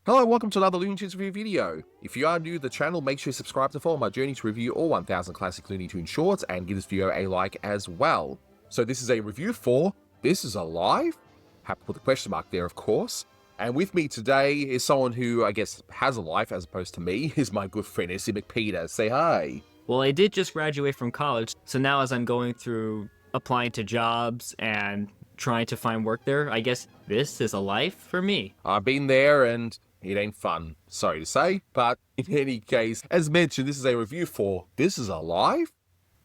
Hello, welcome to another Looney Tunes review video. If you are new to the channel, make sure you subscribe to follow my journey to review all 1000 classic Looney Tunes shorts and give this video a like as well. So this is a review for This Is Alive? Have to put the question mark there, of course. And with me today is someone who, I guess, has a life as opposed to me, is my good friend Essie McPeter. Say hi. Well, I did just graduate from college, so now as I'm going through applying to jobs and trying to find work there, I guess this is a life for me. I've been there and it ain't fun, sorry to say, but in any case, as mentioned, this is a review for This Is Alive,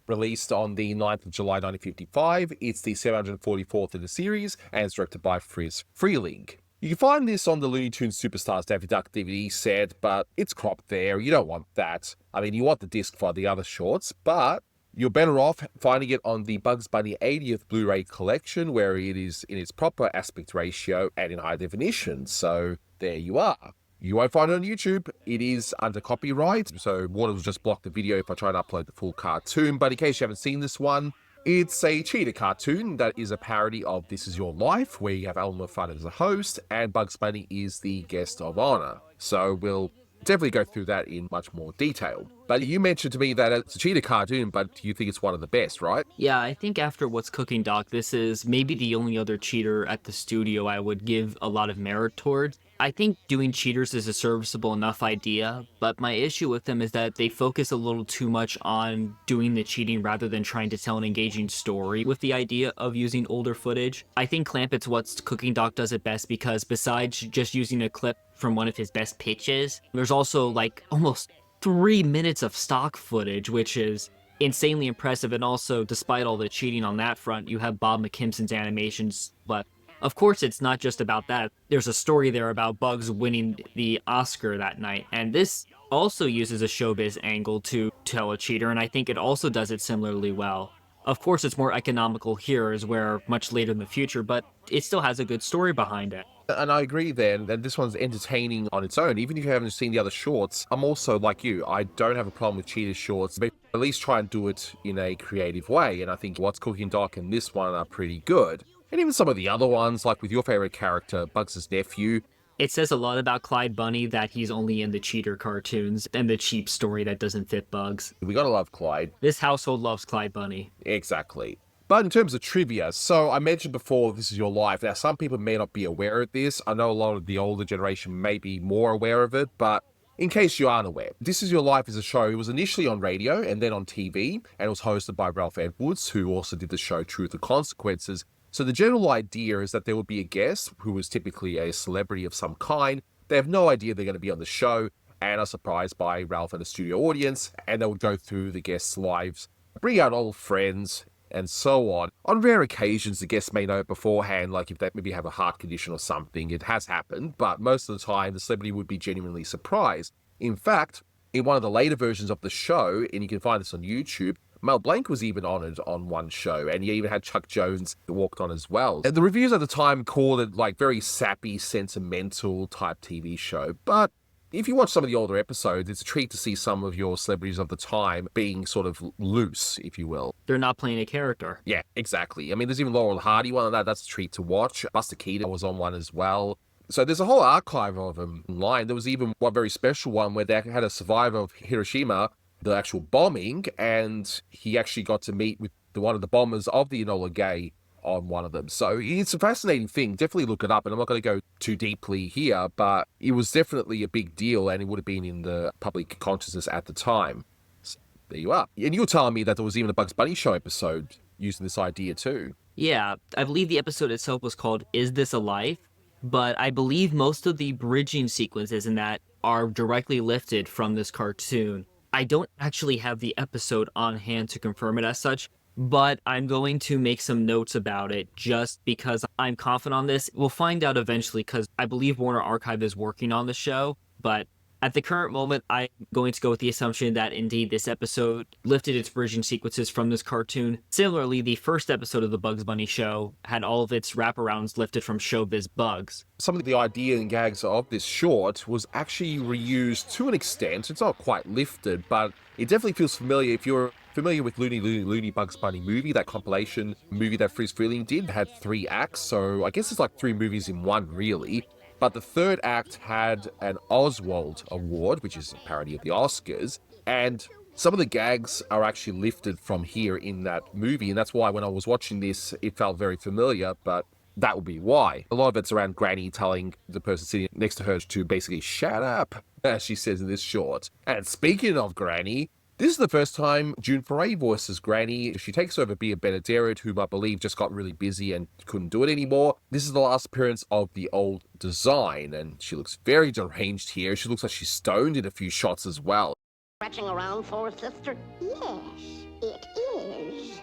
released on the 9th of July 1955. It's the 744th in the series, and it's directed by Friz Freleng. You can find this on the Looney Tunes Superstars Daffy Duck DVD set, but it's cropped there. You don't want that. I mean, you want the disc for the other shorts, but you're better off finding it on the Bugs Bunny 80th Blu-ray collection, where it is in its proper aspect ratio and in high definition. So there you are. You won't find it on YouTube. It is under copyright, so Warner will just block the video if I try to upload the full cartoon. But in case you haven't seen this one, it's a cheetah cartoon that is a parody of This Is Your Life, where you have Elmer, Fudd as the host, and Bugs Bunny is the guest of honor. So we'll definitely go through that in much more detail. But you mentioned to me that it's a cheetah cartoon, but you think it's one of the best, right? Yeah, I think after What's Cooking, Doc, this is maybe the only other cheater at the studio I would give a lot of merit towards. I think doing cheaters is a serviceable enough idea, but my issue with them is that they focus a little too much on doing the cheating rather than trying to tell an engaging story with the idea of using older footage. I think Clampett's What's Cooking, Doc does it best because besides just using a clip from one of his best pitches, there's also like almost 3 minutes of stock footage, which is insanely impressive, and also, despite all the cheating on that front, you have Bob McKimson's animations left. Of course, it's not just about that. There's a story there about Bugs winning the Oscar that night, and this also uses a showbiz angle to tell a cheater, and I think it also does it similarly well. Of course, it's more economical here, as we're much later in the future, but it still has a good story behind it. And I agree then that this one's entertaining on its own. Even if you haven't seen the other shorts, I'm also like you. I don't have a problem with cheetah shorts, but at least try and do it in a creative way. And I think What's Cooking, Doc and this one are pretty good. And even some of the other ones, like with your favorite character, Bugs' nephew. It says a lot about Clyde Bunny that he's only in the cheater cartoons and the cheap story that doesn't fit Bugs. We gotta love Clyde. This household loves Clyde Bunny. Exactly. But in terms of trivia, so I mentioned before, This Is Your Life. Now, some people may not be aware of this. I know a lot of the older generation may be more aware of it, but in case you aren't aware, This Is Your Life is a show. It was initially on radio and then on TV, and it was hosted by Ralph Edwards, who also did the show Truth or Consequences. So the general idea is that there will be a guest who is typically a celebrity of some kind. They have no idea they're going to be on the show and are surprised by Ralph and the studio audience, and they would go through the guests' lives, bring out old friends, and so on. On rare occasions, the guests may know it beforehand, like if they maybe have a heart condition or something. It has happened, but most of the time, the celebrity would be genuinely surprised. In fact, in one of the later versions of the show, and you can find this on YouTube, Mel Blanc was even honoured on one show, and you even had Chuck Jones who walked on as well. And the reviews at the time called it like very sappy, sentimental type TV show, but if you watch some of the older episodes, it's a treat to see some of your celebrities of the time being sort of loose, if you will. They're not playing a character. Yeah, exactly. I mean, there's even Laurel Hardy one on that. That's a treat to watch. Buster Keaton was on one as well. So there's a whole archive of them online. There was even one very special one where they had a survivor of Hiroshima, the actual bombing, and he actually got to meet with one of the bombers of the Enola Gay on one of them. So it's a fascinating thing. Definitely look it up, and I'm not going to go too deeply here, but it was definitely a big deal, and it would have been in the public consciousness at the time. So there you are. And you were telling me that there was even a Bugs Bunny show episode using this idea too. Yeah, I believe the episode itself was called Is This a Life? But I believe most of the bridging sequences in that are directly lifted from this cartoon. I don't actually have the episode on hand to confirm it as such, but I'm going to make some notes about it just because I'm confident on this. We'll find out eventually because I believe Warner Archive is working on the show, but at the current moment, I'm going to go with the assumption that indeed this episode lifted its bridging sequences from this cartoon. Similarly, the first episode of the Bugs Bunny show had all of its wraparounds lifted from Showbiz Bugs. Some of the idea and gags of this short was actually reused to an extent. It's not quite lifted, but it definitely feels familiar. If you're familiar with Looney Bugs Bunny movie, that compilation movie that Friz Freleng did had 3 acts, so I guess it's like 3 movies in one, really. But the third act had an Oswald Award, which is a parody of the Oscars, and some of the gags are actually lifted from here in that movie, and that's why when I was watching this, it felt very familiar, but that would be why. A lot of it's around Granny telling the person sitting next to her to basically shut up, as she says in this short. And speaking of Granny, this is the first time June Foray voices Granny. She takes over Bea Benaderet, whom I believe just got really busy and couldn't do it anymore. This is the last appearance of the old design, and she looks very deranged here. She looks like she's stoned in a few shots as well. Scratching around for, sister? Yes, it is.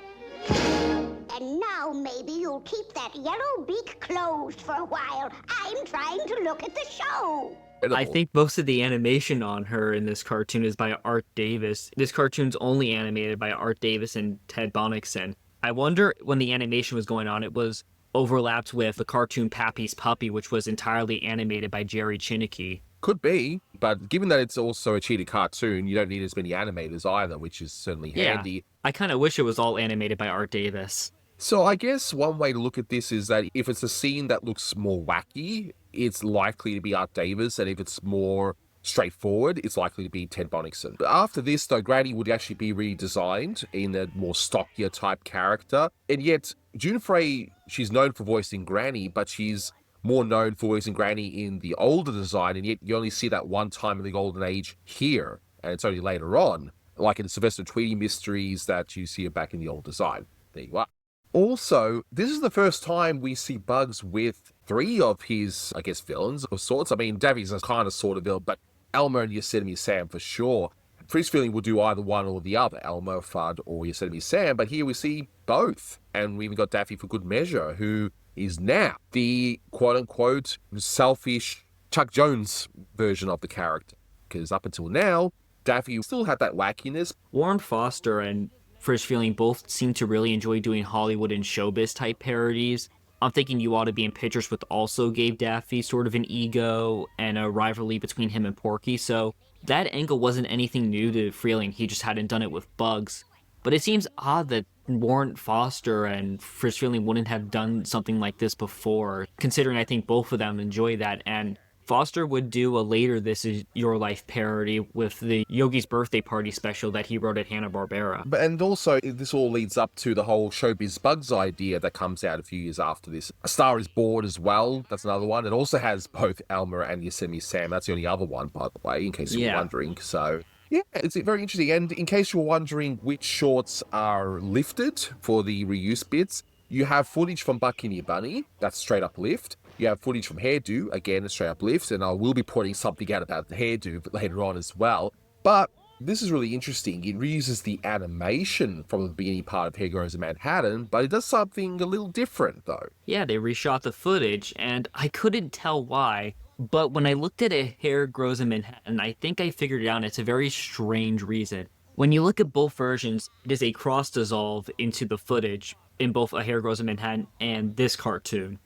And now maybe you'll keep that yellow beak closed for a while. I'm trying to look at the show. I think most of the animation on her in this cartoon is by Art Davis. This cartoon's only animated by Art Davis and Ted Bonnickson. I wonder when the animation was going on, it was overlapped with the cartoon Pappy's Puppy, which was entirely animated by Jerry Chinicki. Could be, but given that it's also a cheated cartoon, you don't need as many animators either, which is certainly handy. I kind of wish it was all animated by Art Davis. So I guess one way to look at this is that if it's a scene that looks more wacky, it's likely to be Art Davis, and if it's more straightforward, it's likely to be Ted Bonnickson. But after this, though, Granny would actually be redesigned in a more stockier type character, and yet June Foray, she's known for voicing Granny, but she's more known for voicing Granny in the older design, and yet you only see that one time in the Golden Age here, and it's only later on, like in the Sylvester Tweedy Mysteries, that you see her back in the old design. There you are. Also, this is the first time we see Bugs with three of his, I guess, villains of sorts. I mean, Daffy's a kind of sort of villain, but Elmer and Yosemite Sam for sure. Frisch Feeling will do either one or the other, Elmer, Fudd, or Yosemite Sam, but here we see both. And we even got Daffy for good measure, who is now the quote-unquote selfish Chuck Jones version of the character. Because up until now, Daffy still had that wackiness. Warren Foster and Frisch Feeling both seem to really enjoy doing Hollywood and showbiz type parodies. I'm Thinking You Ought to Be in Pictures with also gave Daffy sort of an ego and a rivalry between him and Porky, so that angle wasn't anything new to Freeling, he just hadn't done it with Bugs. But it seems odd that Warren Foster and Frisch Feeling wouldn't have done something like this before, considering I think both of them enjoy that, and Foster would do a later This Is Your Life parody with the Yogi's Birthday Party special that he wrote at Hanna-Barbera. And also, this all leads up to the whole Showbiz Bugs idea that comes out a few years after this. A Star is Bored as well, that's another one. It also has both Elmer and Yosemite Sam. That's the only other one, by the way, in case you were wondering. So, yeah, it's very interesting. And in case you were wondering which shorts are lifted for the reuse bits, you have footage from Buccaneer Bunny, that's straight up lift. You have footage from Hairdo, again, a straight up lift, and I will be pointing something out about the Hairdo later on as well. But this is really interesting. It reuses the animation from the beginning part of Hair Grows in Manhattan, but it does something a little different, though. Yeah, they reshot the footage, and I couldn't tell why, but when I looked at A Hair Grows in Manhattan, I think I figured it out, and it's a very strange reason. When you look at both versions, it is a cross-dissolve into the footage in both A Hair Grows in Manhattan and this cartoon.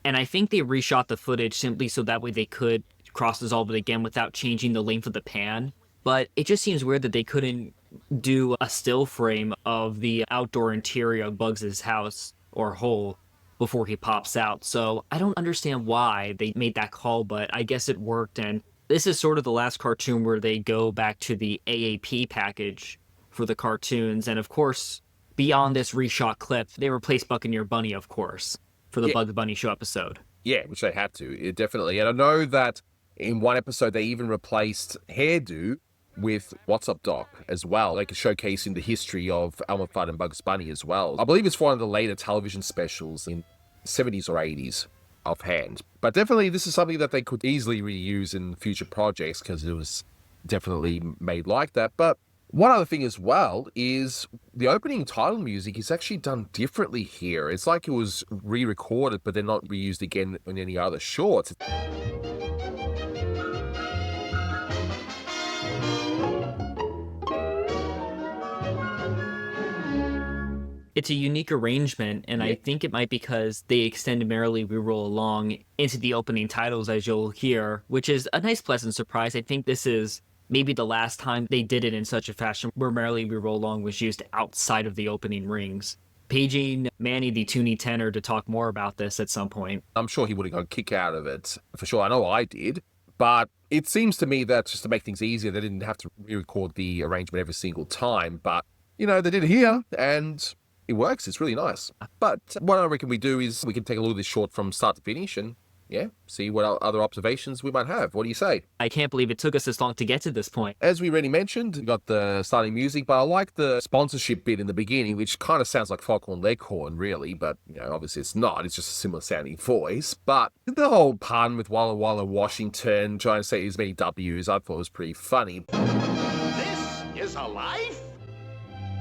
And I think they reshot the footage simply so that way they could cross-dissolve it again without changing the length of the pan. But it just seems weird that they couldn't do a still frame of the outdoor interior of Bugs' house or hole before he pops out. So I don't understand why they made that call, but I guess it worked. And this is sort of the last cartoon where they go back to the AAP package for the cartoons. And of course, beyond this reshot clip, they replaced Buccaneer Bunny, of course, for the Bugs Bunny Show episode. Yeah, which they had to, definitely. And I know that in one episode, they even replaced Hairdo with What's Up Doc as well, like showcasing the history of Elmer Fudd and Bugs Bunny as well. I believe it's one of the later television specials in the 70s or 80s offhand. But definitely this is something that they could easily reuse in future projects because it was definitely made like that. But one other thing as well is the opening title music is actually done differently here. It's like it was re-recorded, but they're not reused again in any other shorts. It's a unique arrangement, and I think it might be because they extend Merrily We Roll Along into the opening titles, as you'll hear, which is a nice pleasant surprise. I think this is maybe the last time they did it in such a fashion where Merrily We Roll Along was used outside of the opening rings. paging Manny the Toonie tenor to talk more about this at some point. I'm sure he would have got a kick out of it, for sure. I know I did. But it seems to me that just to make things easier, they didn't have to re-record the arrangement every single time. But, you know, they did it here, and it works. It's really nice. But what I reckon we do is we can take a look at this short from start to finish and, yeah, see what other observations we might have. What do you say? I can't believe it took us this long to get to this point. As we already mentioned, we got the starting music, but I like the sponsorship bit in the beginning, which kind of sounds like Foghorn Leghorn, really, but, you know, obviously it's not. It's just a similar sounding voice. But the whole pun with Walla Walla Washington, trying to say as many W's, I thought was pretty funny. This is a life?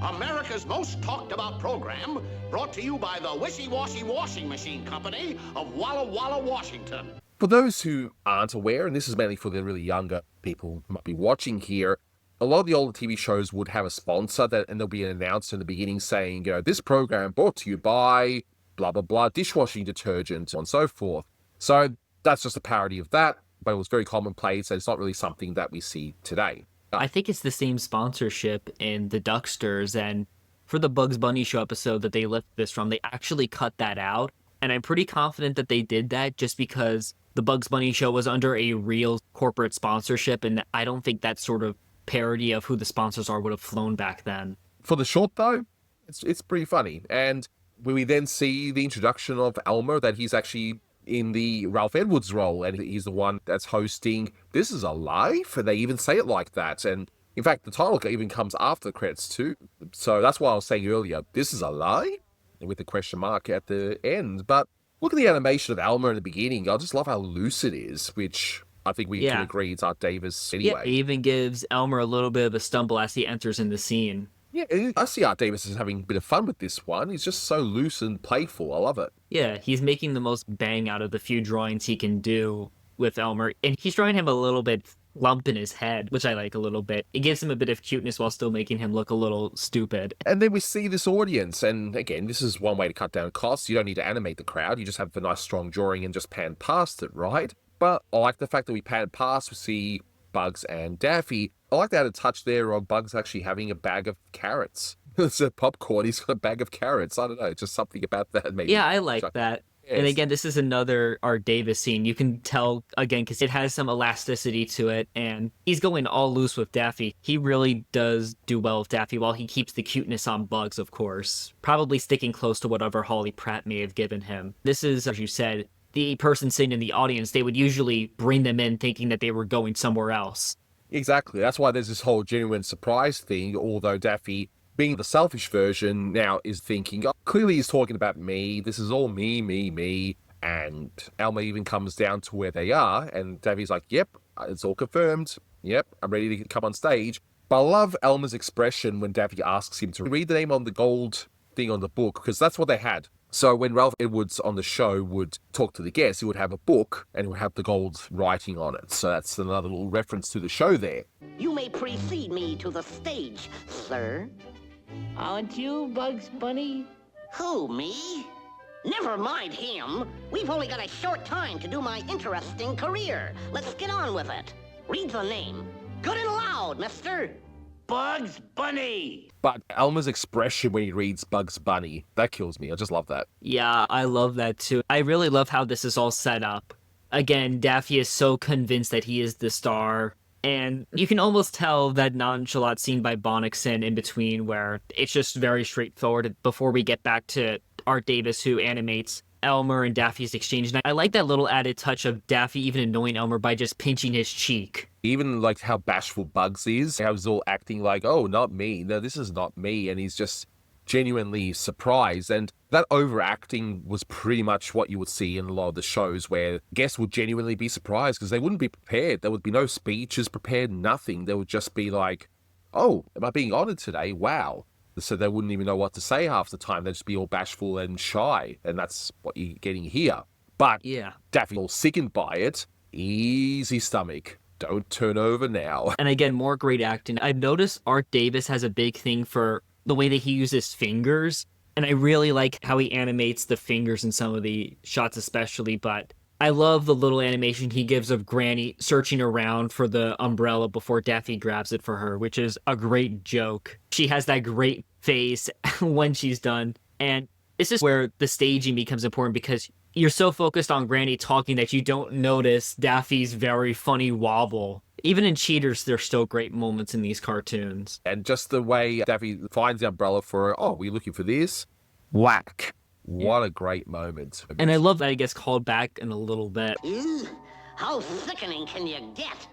America's most talked about program, brought to you by the Wishy-Washy Washing Machine Company of Walla Walla, Washington. For those who aren't aware, and this is mainly for the really younger people who might be watching here, a lot of the older TV shows would have a sponsor and there'll be an announcer in the beginning saying, you know, this program brought to you by blah, blah, blah, dishwashing detergent, and so forth. So that's just a parody of that, but it was very commonplace, and it's not really something that we see today. I think it's the same sponsorship in the Ducksters, and for the Bugs Bunny show episode that they lifted this from, they actually cut that out. And I'm pretty confident that they did that just because the Bugs Bunny show was under a real corporate sponsorship, and I don't think that sort of parody of who the sponsors are would have flown back then. For the short, though, it's pretty funny. And when we then see the introduction of Elmer, that he's actually in the Ralph Edwards role, and he's the one that's hosting This Is a Life, and they even say it like that. And in fact, the title even comes after the credits too. So that's why I was saying earlier, this is a lie, with the question mark at the end. But look at the animation of Elmer in the beginning. I just love how loose it is, which I think we can agree it's Art Davis anyway. Yeah, it even gives Elmer a little bit of a stumble as he enters in the scene. Yeah, I see Art Davis is having a bit of fun with this one. He's just so loose and playful. I love it. Yeah, he's making the most bang out of the few drawings he can do with Elmer. And he's drawing him a little bit lump in his head, which I like a little bit. It gives him a bit of cuteness while still making him look a little stupid. And then we see this audience. And again, this is one way to cut down costs. You don't need to animate the crowd. You just have a nice strong drawing and just pan past it, right? But I like the fact that we pan past, we see Bugs and Daffy. I like that a touch there of Bugs actually having a bag of carrots. It's a popcorn, he's got a bag of carrots. I don't know, just something about that maybe. Yeah, I like that. Yes. And again, this is another Art Davis scene. You can tell, again, because it has some elasticity to it, and he's going all loose with Daffy. He really does do well with Daffy, while he keeps the cuteness on Bugs, of course. Probably sticking close to whatever Holly Pratt may have given him. This is, as you said, the person sitting in the audience. They would usually bring them in thinking that they were going somewhere else. Exactly. That's why there's this whole genuine surprise thing, although Daffy, being the selfish version, now is thinking, oh, clearly he's talking about me. This is all me, me, me. And Elmer even comes down to where they are, and Daffy's like, yep, it's all confirmed. Yep, I'm ready to come on stage. But I love Elmer's expression when Daffy asks him to read the name on the gold thing on the book, because that's what they had. So when Ralph Edwards on the show would talk to the guests, he would have a book and it would have the gold writing on it. So that's another little reference to the show there. You may precede me to the stage, sir. Aren't you, Bugs Bunny? Who, me? Never mind him. We've only got a short time to do my interesting career. Let's get on with it. Read the name. Good and loud, mister. Bugs Bunny! But Elmer's expression when he reads Bugs Bunny, that kills me. I just love that. Yeah, I love that too. I really love how this is all set up. Again, Daffy is so convinced that he is the star, and you can almost tell that nonchalant scene by Bonnickson in between where it's just very straightforward before we get back to Art Davis, who animates Elmer and Daffy's exchange. And I like that little added touch of Daffy even annoying Elmer by just pinching his cheek. Even like how bashful Bugs is, how he's all acting like, oh, not me. No, this is not me. And he's just genuinely surprised. And that overacting was pretty much what you would see in a lot of the shows where guests would genuinely be surprised because they wouldn't be prepared. There would be no speeches prepared, nothing. They would just be like, oh, am I being honored today? Wow. So they wouldn't even know what to say half the time. They'd just be all bashful and shy. And that's what you're getting here. But yeah, Daffy all sickened by it. Easy stomach. Don't turn over now. And again, more great acting. I've noticed Art Davis has a big thing for the way that he uses fingers. And I really like how he animates the fingers in some of the shots especially. But I love the little animation he gives of Granny searching around for the umbrella before Daffy grabs it for her, which is a great joke. She has that great face when she's done. And this is where the staging becomes important because you're so focused on Granny talking that you don't notice Daffy's very funny wobble. Even in Cheaters, there's still great moments in these cartoons. And just the way Daffy finds the umbrella for her, oh, we're looking for this? Whack. What a great moment. And I love that it gets called back in a little bit. Ew, how sickening can you get?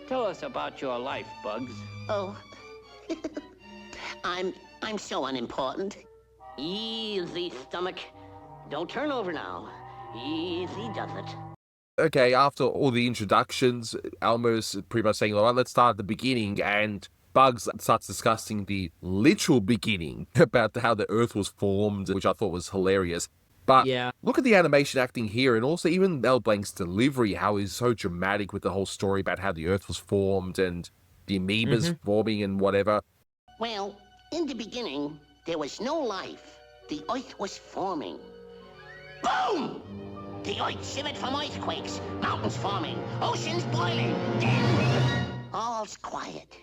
Tell us about your life, Bugs. Oh, I'm so unimportant. Easy, stomach. Don't turn over now. Easy does it. Okay, after all the introductions, Elmer's pretty much saying, all right, let's start at the beginning, and Bugs starts discussing the literal beginning about how the Earth was formed, which I thought was hilarious. But Yeah. look at the animation acting here, and also even Mel Blanc's delivery, how he's so dramatic with the whole story about how the Earth was formed and the amoebas forming and whatever. Well, in the beginning, there was no life. The Earth was forming. Boom! The Earth shivered from earthquakes, mountains forming, oceans boiling. Then, all's quiet.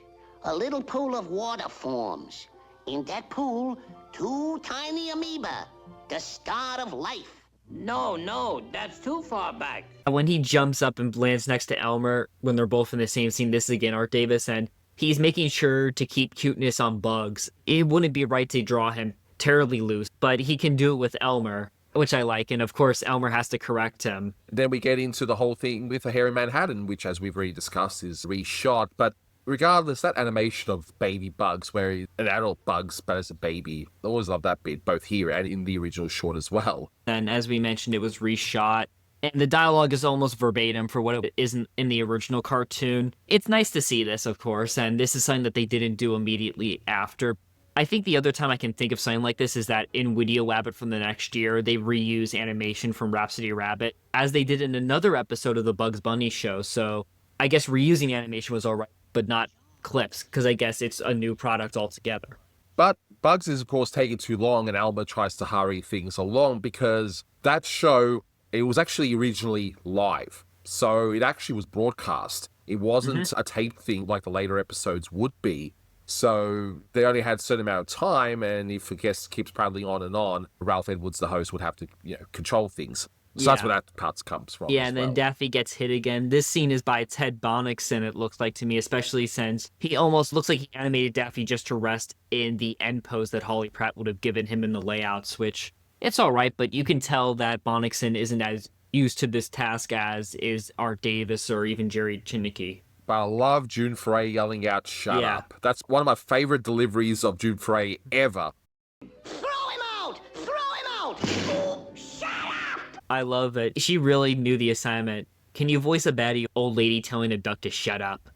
A little pool of water forms. In that pool, 2 tiny amoeba. The start of life. No, that's too far back. When he jumps up and lands next to Elmer, when they're both in the same scene, this is again Art Davis, and he's making sure to keep cuteness on Bugs. It wouldn't be right to draw him terribly loose, but he can do it with Elmer, which I like, and of course Elmer has to correct him. Then we get into the whole thing with the Hairy Manhattan, which, as we've already discussed, is reshot. But regardless, that animation of baby Bugs, where he's an adult Bugs, but as a baby, I always love that bit, both here and in the original short as well. And as we mentioned, it was reshot, and the dialogue is almost verbatim for what it isn't in the original cartoon. It's nice to see this, of course, and this is something that they didn't do immediately after. I think the other time I can think of something like this is that in Video Rabbit from the next year, they reuse animation from Rhapsody Rabbit, as they did in another episode of the Bugs Bunny show. So I guess reusing animation was alright, but not clips, because I guess it's a new product altogether. But Bugs is, of course, taking too long, and Elmer tries to hurry things along because that show, it was actually originally live. So it actually was broadcast. It wasn't a tape thing like the later episodes would be. So they only had a certain amount of time, and if a guest keeps prattling on, Ralph Edwards, the host, would have to, control things. So that's where that part comes from. Yeah, and then Daffy gets hit again. This scene is by Ted Bonnickson, it looks like to me, especially since he almost looks like he animated Daffy just to rest in the end pose that Holly Pratt would have given him in the layouts, which it's all right, but you can tell that Bonnickson isn't as used to this task as is Art Davis or even Jerry Chinicki. But I love June Foray yelling out, "Shut up." That's one of my favorite deliveries of June Foray ever. Throw him out! Throw him out! Oh, shut up! I love it. She really knew the assignment. Can you voice a baddie old lady telling a duck to shut up?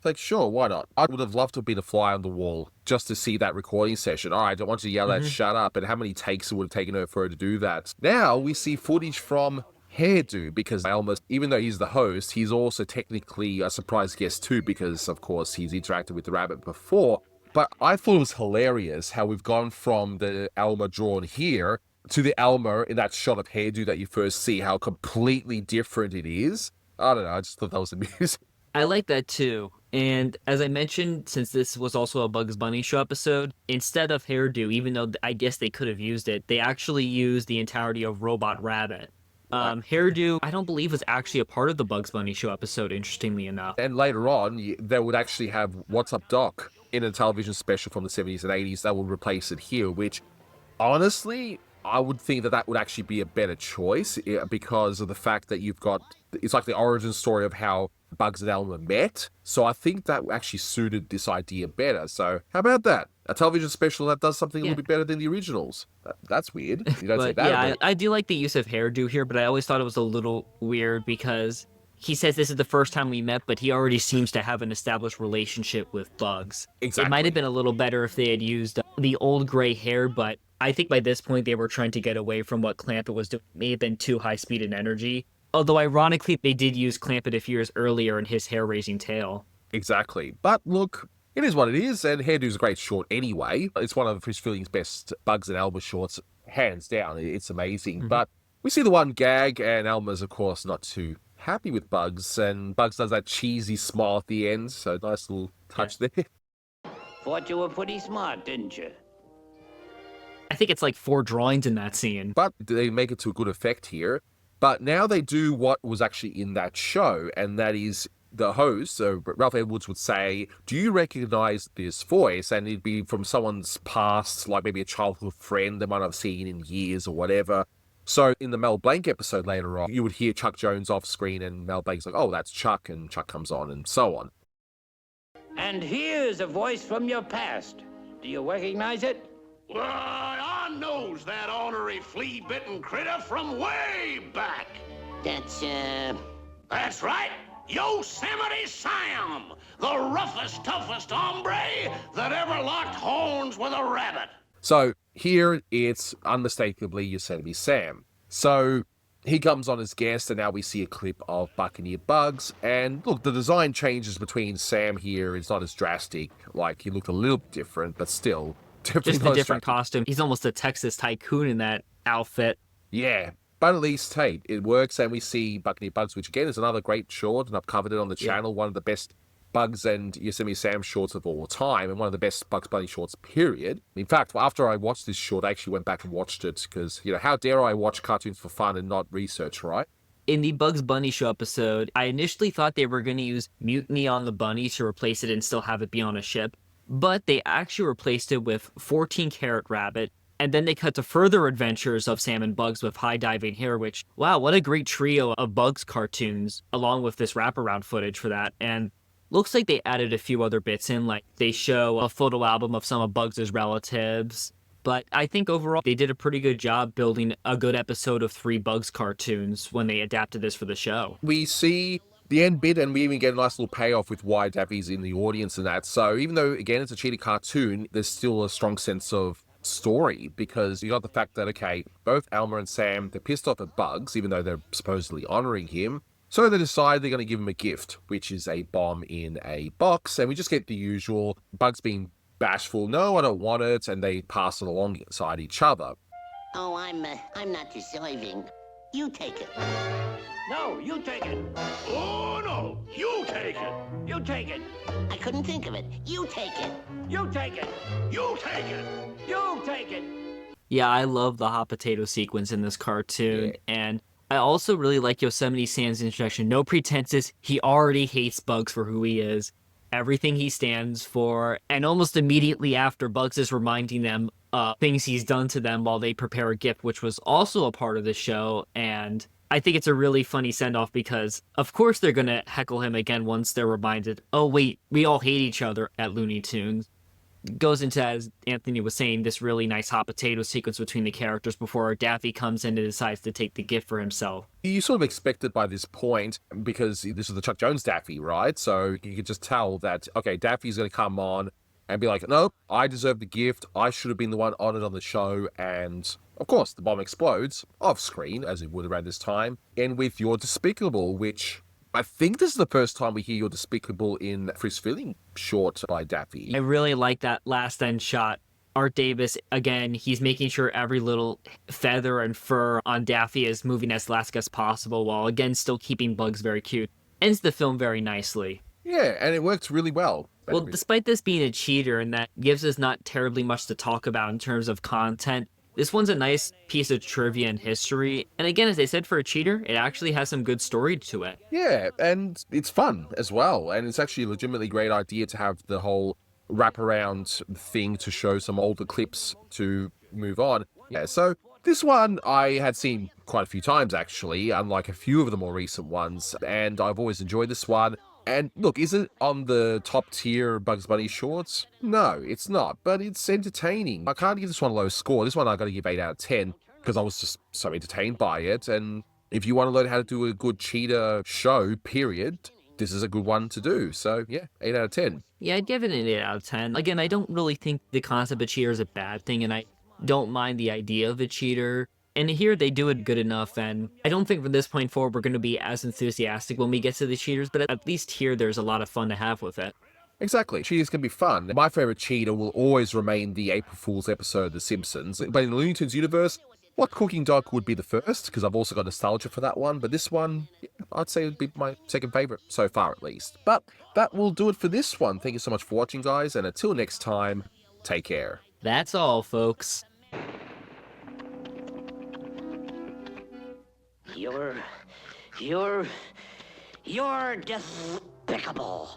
Like, sure, why not? I would have loved to have been a fly on the wall just to see that recording session. All right, I don't want you to yell at "shut up," and how many takes it would have taken her for her to do that. Now we see footage from Hairdo, because Elmer, even though he's the host, he's also technically a surprise guest too, because of course he's interacted with the rabbit before. But I thought it was hilarious how we've gone from the Elmer drawn here to the Elmer in that shot of Hairdo that you first see, how completely different it is. I don't know, I just thought that was amusing. I like that too. And as I mentioned, since this was also a Bugs Bunny show episode, instead of Hairdo, even though I guess they could have used it, they actually used the entirety of Robot Rabbit. Hairdo, I don't believe, was actually a part of the Bugs Bunny show episode, interestingly enough. And later on, they would actually have What's Up Doc in a television special from the 70s and 80s that would replace it here, which, honestly, I would think that would actually be a better choice because of the fact that you've got, it's like the origin story of how Bugs and Elmer met. So I think that actually suited this idea better. So how about that? A television special that does something a little bit better than the originals. That's weird. You don't say that. Yeah, I do like the use of Hairdo here, but I always thought it was a little weird because he says this is the first time we met, but he already seems to have an established relationship with Bugs. Exactly. It might have been a little better if they had used the old gray hair, but I think by this point they were trying to get away from what Clampett was doing. It may have been too high speed and energy. Although ironically, they did use Clampett a few years earlier in his hair-raising tail. Exactly. But look, it is what it is, and Hairdo's a great short anyway. It's one of Chris Fielding's best Bugs and Elmer shorts, hands down. It's amazing. But we see the one gag, and Elmer's, of course, not too happy with Bugs, and Bugs does that cheesy smile at the end, so nice little touch there. Thought you were pretty smart, didn't you? I think it's like 4 drawings in that scene. But they make it to a good effect here. But now they do what was actually in that show, and that is the host, so Ralph Edwards would say, do you recognize this voice? And it'd be from someone's past, like maybe a childhood friend they might not have seen in years or whatever. So in the Mel Blanc episode later on, you would hear Chuck Jones off screen and Mel Blanc's like, oh, that's Chuck, and Chuck comes on and so on. And here's a voice from your past. Do you recognize it? Why, I knows that ornery flea-bitten critter from way back. That's right, Yosemite Sam, the roughest, toughest hombre that ever locked horns with a rabbit. So here it's unmistakably Yosemite Sam. So he comes on as guest, and now we see a clip of Buccaneer Bugs. And look, the design changes between Sam here. It's not as drastic. Like, he looked a little bit different, but still definitely Just not a as different drastic. costume. He's almost a Texas tycoon in that outfit. Yeah, but at least, hey, it works, and we see Buccaneer Bugs, which again is another great short, and I've covered it on the channel. One of the best Bugs and Yosemite Sam shorts of all time, and one of the best Bugs Bunny shorts, period. In fact, after I watched this short, I actually went back and watched it, because, how dare I watch cartoons for fun and not research, right? In the Bugs Bunny show episode, I initially thought they were going to use Mutiny on the Bunny to replace it and still have it be on a ship, but they actually replaced it with 14 Karat Rabbit, and then they cut to further adventures of Sam and Bugs with High Diving Hare, which, wow, what a great trio of Bugs cartoons, along with this wraparound footage for that. And looks like they added a few other bits in, like they show a photo album of some of Bugs' relatives. But I think overall they did a pretty good job building a good episode of 3 Bugs cartoons when they adapted this for the show. We see the end bit, and we even get a nice little payoff with why Daffy's in the audience and that. So even though, again, it's a cheetah cartoon, there's still a strong sense of story, because you got the fact that, okay, both Elmer and Sam, they're pissed off at Bugs, even though they're supposedly honoring him. So they decide they're going to give him a gift, which is a bomb in a box. And we just get the usual Bugs being bashful, no, I don't want it, and they pass it along inside each other. Oh, I'm not deserving. You take it. No, you take it. Oh, no, you take it. You take it. I couldn't think of it. You take it. You take it. You take it. You take it. Yeah, I love the hot potato sequence in this cartoon, and I also really like Yosemite Sam's introduction. No pretenses, he already hates Bugs for who he is, everything he stands for, and almost immediately after, Bugs is reminding them things he's done to them while they prepare a gift, which was also a part of the show. And I think it's a really funny send-off because, of course, they're going to heckle him again once they're reminded, oh, wait, we all hate each other at Looney Tunes. Goes into, as Anthony was saying, this really nice hot potato sequence between the characters before Daffy comes in and decides to take the gift for himself. You sort of expect it by this point, because this is the Chuck Jones Daffy, right? So you can just tell that, okay, Daffy's going to come on and be like, nope, I deserve the gift. I should have been the one honored on the show. And of course, the bomb explodes off screen, as it would around this time, and with You're Despicable, which I think this is the first time we hear You're Despicable in Frisk Feeling short by Daffy. I really like that last end shot. Art Davis, again, he's making sure every little feather and fur on Daffy is moving as last as possible, while again still keeping Bugs very cute. Ends the film very nicely. Yeah, and it works really well. Well, despite this being a cheater, and that gives us not terribly much to talk about in terms of content, this one's a nice piece of trivia and history. And again, as I said, for a cheater, it actually has some good story to it. Yeah, and it's fun as well. And it's actually a legitimately great idea to have the whole wraparound thing to show some older clips to move on. Yeah, so this one I had seen quite a few times, actually, unlike a few of the more recent ones. And I've always enjoyed this one. And look, is it on the top tier Bugs Bunny shorts? No, it's not, but it's entertaining. I can't give this one a low score. This one I got to give 8 out of 10 because I was just so entertained by it. And if you want to learn how to do a good cheetah show, period, this is a good one to do. So yeah, 8 out of 10. Yeah, I'd give it an 8 out of 10. Again, I don't really think the concept of cheater is a bad thing, and I don't mind the idea of a cheater. And here they do it good enough, and I don't think from this point forward we're going to be as enthusiastic when we get to the cheaters, but at least here there's a lot of fun to have with it. Exactly. Cheaters can be fun. My favorite cheater will always remain the April Fool's episode of The Simpsons. But in the Looney Tunes universe, What Cooking Dog would be the first, because I've also got nostalgia for that one. But this one, yeah, I'd say would be my second favorite, so far at least. But that will do it for this one. Thank you so much for watching, guys, and until next time, take care. That's all, folks. You're despicable.